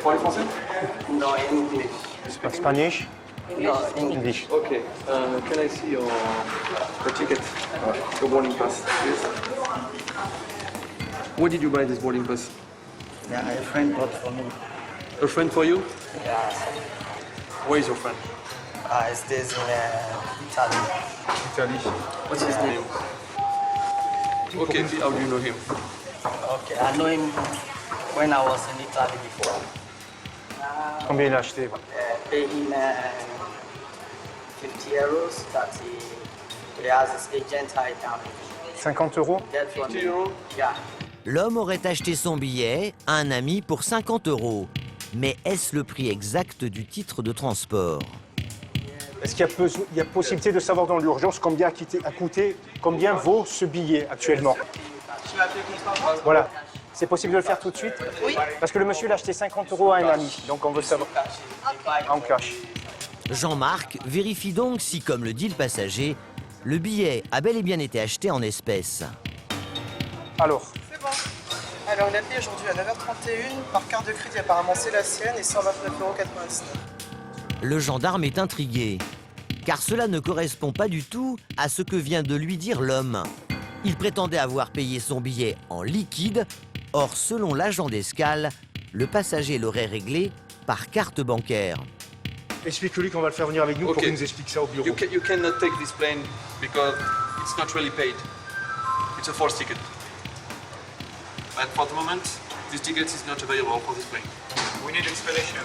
Parlez français? No, English. Speak Spanish? No, English. Okay. Can I see your ticket? Your boarding pass, please. Where did you buy this boarding pass? Yeah, a friend bought for me. A friend for you? Yeah, Where is your friend? it stays in Italy. Italy. What's his name? Okay, how do you know him? Okay, I know him when I was in Italy before. Combien il a acheté? Pay him 50 euros that he has his agent I can 50 euros? get for 50 me. euros? Yeah. L'homme aurait acheté son billet à un ami pour 50 euros. Mais est-ce le prix exact du titre de transport? Est-ce qu'il y a possibilité de savoir dans l'urgence combien combien vaut ce billet actuellement? Voilà. C'est possible de le faire tout de suite? Oui. Parce que le monsieur l'a acheté 50 euros à un ami, donc on veut savoir en cash. Jean-Marc vérifie donc si, comme le dit le passager, le billet a bel et bien été acheté en espèces. Alors, C'est bon. Alors, il a payé aujourd'hui à 9h31 par carte de crédit. Apparemment, c'est la sienne et 129,99 €. Le gendarme est intrigué, car cela ne correspond pas du tout à ce que vient de lui dire l'homme. Il prétendait avoir payé son billet en liquide, or selon l'agent d'escale, le passager l'aurait réglé par carte bancaire. explique-lui qu'on va le faire venir avec nous pour Ok. qu'il nous explique ça au bureau. You cannot take this plane because it's not really paid. It's a forced ticket. But for the moment, this ticket is not available for this plane. We need explanation.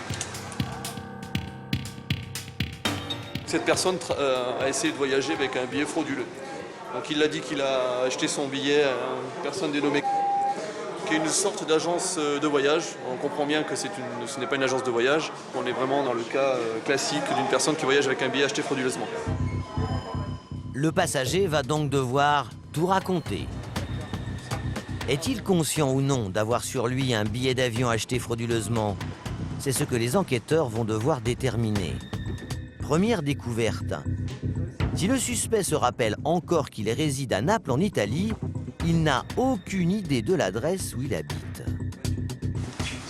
Cette personne a essayé de voyager avec un billet frauduleux. Donc il a dit qu'il a acheté son billet à une personne dénommée qui est une sorte d'agence de voyage. On comprend bien que ce n'est pas une agence de voyage. On est vraiment dans le cas classique d'une personne qui voyage avec un billet acheté frauduleusement. Le passager va donc devoir tout raconter. Est-il conscient ou non d'avoir sur lui un billet d'avion acheté frauduleusement? C'est ce que les enquêteurs vont devoir déterminer. Première découverte. Si le suspect se rappelle encore qu'il réside à Naples en Italie, il n'a aucune idée de l'adresse où il habite.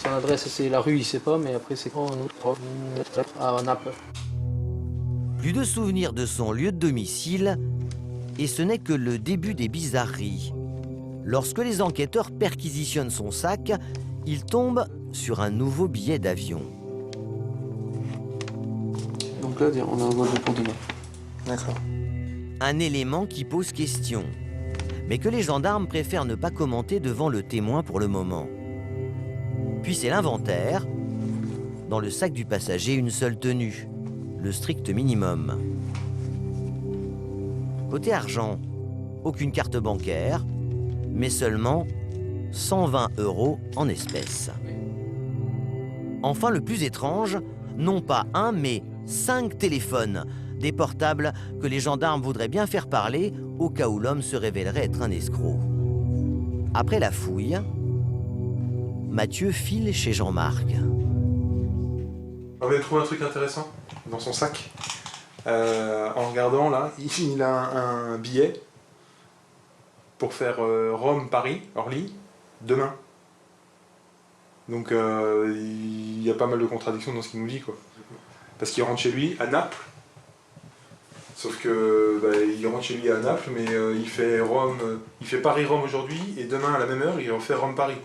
Son adresse, c'est la rue, il sait pas, mais après, c'est à Naples. Plus de souvenirs de son lieu de domicile, et ce n'est que le début des bizarreries. Lorsque les enquêteurs perquisitionnent son sac, ils tombent sur un nouveau billet d'avion. Donc là, on a un vol pour demain. D'accord. Un élément qui pose question, mais que les gendarmes préfèrent ne pas commenter devant le témoin pour le moment. Puis c'est l'inventaire. Dans le sac du passager, une seule tenue, le strict minimum. Côté argent, aucune carte bancaire, mais seulement 120 € en espèces. Enfin, le plus étrange, non pas un, mais 5 téléphones, des portables que les gendarmes voudraient bien faire parler au cas où l'homme se révélerait être un escroc. Après la fouille, Mathieu file chez Jean-Marc. On avait trouvé un truc intéressant dans son sac. En regardant là, il a un billet pour faire Rome-Paris, Orly, demain. Donc il y a pas mal de contradictions dans ce qu'il nous dit, quoi. Parce qu'il rentre chez lui à Naples. Sauf que il rentre chez lui à Naples, mais il fait Paris-Rome aujourd'hui et demain à la même heure il refait Rome-Paris.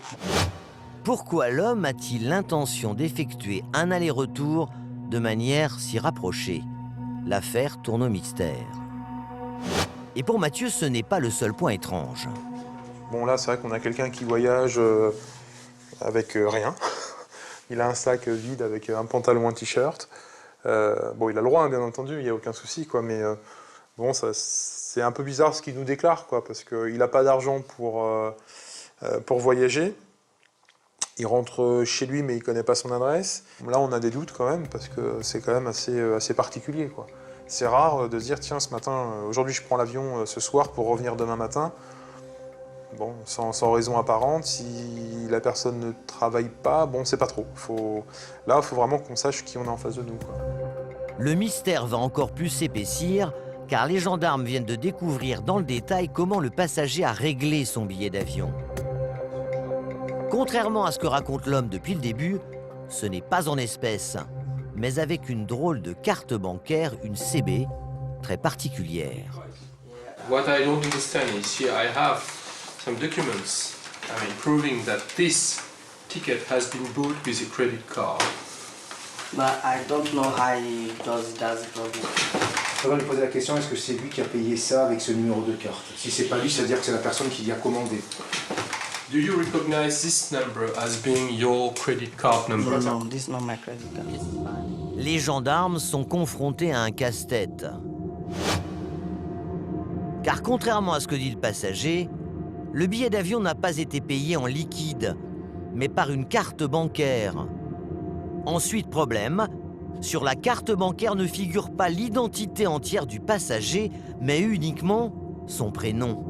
Pourquoi l'homme a-t-il l'intention d'effectuer un aller-retour de manière si rapprochée? L'affaire tourne au mystère. Et pour Mathieu, ce n'est pas le seul point étrange. Bon là c'est vrai qu'on a quelqu'un qui voyage avec rien. Il a un sac vide avec un pantalon, un t-shirt. Bon, il a le droit, hein, bien entendu, il n'y a aucun souci, quoi, mais bon, c'est un peu bizarre ce qu'il nous déclare, quoi, parce qu'il n'a pas d'argent pour voyager. Il rentre chez lui, mais il ne connaît pas son adresse. Là, on a des doutes quand même, parce que c'est quand même assez particulier, quoi. C'est rare de se dire, tiens, ce matin, aujourd'hui, je prends l'avion ce soir pour revenir demain matin. Bon, sans raison apparente, si la personne ne travaille pas, bon, c'est pas trop. Là, il faut vraiment qu'on sache qui on a en face de nous, quoi. Le mystère va encore plus s'épaissir, car les gendarmes viennent de découvrir dans le détail comment le passager a réglé son billet d'avion. Contrairement à ce que raconte l'homme depuis le début, ce n'est pas en espèces, mais avec une drôle de carte bancaire, une CB, très particulière. What I don't understand is here I have some documents, proving that this ticket has been bought with a credit card. But I don't know how he does it probably. On va lui poser la question, est-ce que c'est lui qui a payé ça avec ce numéro de carte? Si c'est pas lui, ça veut dire que c'est la personne qui l'y a commandé. Do you recognize this number as being your credit card number? No, this is not my credit card. Les gendarmes sont confrontés à un casse-tête. Car contrairement à ce que dit le passager, le billet d'avion n'a pas été payé en liquide, mais par une carte bancaire. Ensuite, problème, sur la carte bancaire ne figure pas l'identité entière du passager, mais uniquement son prénom.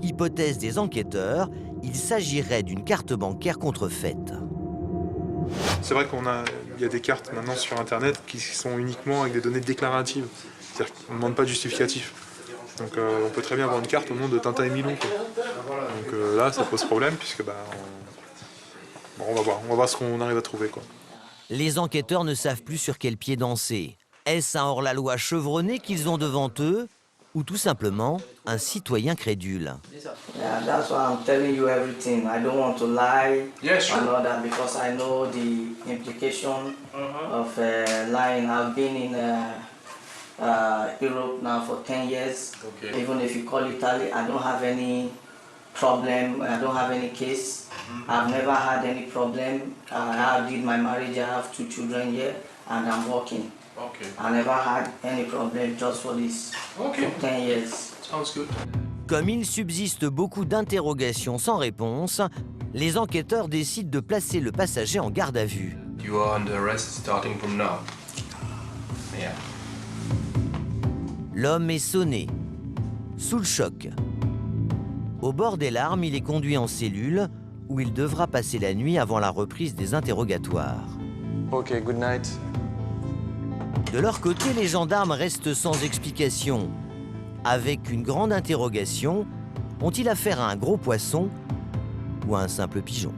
Hypothèse des enquêteurs, il s'agirait d'une carte bancaire contrefaite. C'est vrai qu'il y a des cartes maintenant sur Internet qui sont uniquement avec des données déclaratives. C'est-à-dire qu'on ne demande pas de justificatif. Donc on peut très bien avoir une carte au nom de Tintin et Milou, quoi. Donc là, ça pose problème puisque on va voir ce qu'on arrive à trouver, quoi. Les enquêteurs ne savent plus sur quel pied danser. Est-ce un hors-la-loi chevronné qu'ils ont devant eux ou tout simplement un citoyen crédule? Yeah, that's why I'm telling you everything. I don't want to lie. Yeah, sure. And all that because I know the implication of lying. I've been in Europe now for 10 years. Okay. Even if you call Italy, I don't have any problem. I don't have any case. I've never had any problem. I did my marriage. I have 2 children here, and I'm working. Okay. I never had any problem just for this. Okay. For 10 years. Sounds good. Comme il subsiste beaucoup d'interrogations sans réponse, les enquêteurs décident de placer le passager en garde à vue. You are under arrest starting from now. Yeah. L'homme est sonné, sous le choc. Au bord des larmes, il est conduit en cellule où il devra passer la nuit avant la reprise des interrogatoires. Ok, good night. De leur côté, les gendarmes restent sans explication. Avec une grande interrogation, ont-ils affaire à un gros poisson ou à un simple pigeon ?